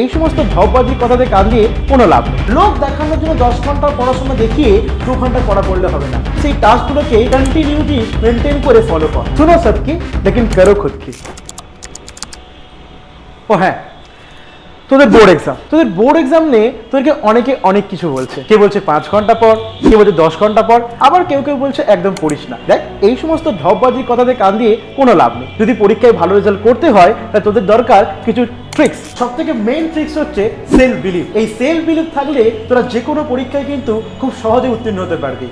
এই সমস্ত ঢপবাজির কথাতে কান দিয়ে কোনো লাভ নেই। লোক দেখানোর জন্য 10 ঘন্টার পড়াশোনা দেখিয়ে 2 ঘন্টা পড়া পড়লে হবে না। সেই টাস্কগুলোকে কন্টিনিউটি মেনটেন করে ফলো কর। শুনো সবকি লেকিন করো খুদ কি। ও হ্যাঁ, তোদের বোর্ড এক্সাম নিয়ে তোদেরকে অনেকে অনেক কিছু বলছে। কেউ বলছে 5 ঘন্টা পর, কেউ বলছে 10 ঘন্টা পর, আবার কেউ বলছে একদম পড়িস না। দেখ, এই সমস্ত ঢপবাজির কথাতে কান দিয়ে কোনো লাভ নেই। যদি পরীক্ষায় ভালো রেজাল্ট করতে হয় তাহলে তোদের দরকার কিছু ট্রিক্স। সব থেকে মেইন ট্রিক্স হচ্ছে সেলফ বিলিভ। এই সেলফ বিলিভ থাকলে তোরা যে কোনো পরীক্ষায় কিন্তু খুব সহজে উত্তীর্ণ হতে পারবি।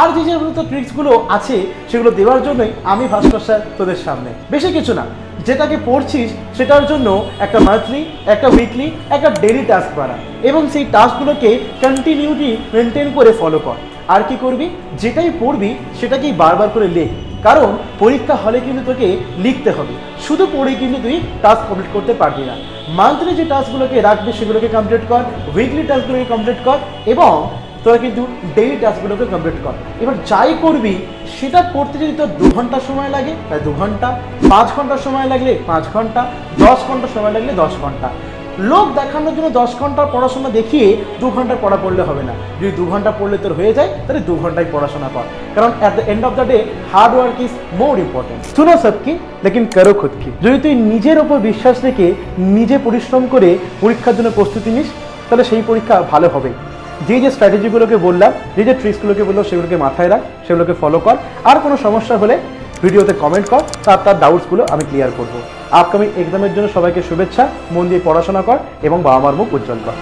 আর যে ট্রিক্সগুলো আছে সেগুলো দেওয়ার জন্যই আমি ভাস্কর স্যার তোদের সামনে। বেশি কিছু না, যেটাকে পড়ছিস সেটার জন্য একটা মান্থলি, একটা উইকলি, একটা ডেইলি টাস্ক বানা এবং সেই টাস্কগুলোকে কন্টিনিউটি মেনটেন করে ফলো কর। আর কি করবি, যেটাই পড়বি সেটাকেই বারবার করে লেখ, কারণ পরীক্ষা হলে কিন্তু তোকে লিখতে হবে। শুধু পড়ে কিন্তু তুই টাস্ক কমপ্লিট করতে পারবি না। মান্থলি যে টাস্কগুলোকে রাখবি সেগুলোকে কমপ্লিট কর, উইকলি টাস্কগুলোকে কমপ্লিট কর এবং তোরা কিন্তু ডেইলি টাস্কগুলোকে কমপ্লিট কর। এবার যাই করবি সেটা করতে যদি তোর 2 ঘন্টা সময় লাগে তাই 2 ঘন্টা, 5 ঘন্টা সময় লাগলে 5 ঘন্টা, 10 ঘন্টা সময় লাগলে 10 ঘন্টা। লোক দেখানোর জন্য 10 ঘন্টার পড়াশোনা দেখিয়ে 2 ঘন্টা পড়া পড়লে হবে না। যদি 2 ঘন্টা পড়লে তোর হয়ে যায় তাহলে 2 ঘন্টায় পড়াশোনা কর, কারণ at the end of the day hard work is more important. শুনো সবকি লেকিন করো খুদ কি। যদি তুই নিজের ওপর বিশ্বাস রেখে নিজে পরিশ্রম করে পরীক্ষার জন্য প্রস্তুতি নিস তাহলে সেই পরীক্ষা ভালো হবে। যে স্ট্র্যাটেজিগুলোকে বললাম, যে ট্রিক্সগুলোকে বললাম সেগুলোকে মাথায় রাখ, সেগুলোকে ফলো কর। আর কোনো সমস্যা হলে ভিডিওতে কমেন্ট কর, তার ডাউটসগুলো আমি ক্লিয়ার করবো। আপকামিং এক্সামের জন্য সবাইকে শুভেচ্ছা। মন দিয়ে পড়াশোনা কর এবং বাবা মার মুখ উজ্জ্বল কর।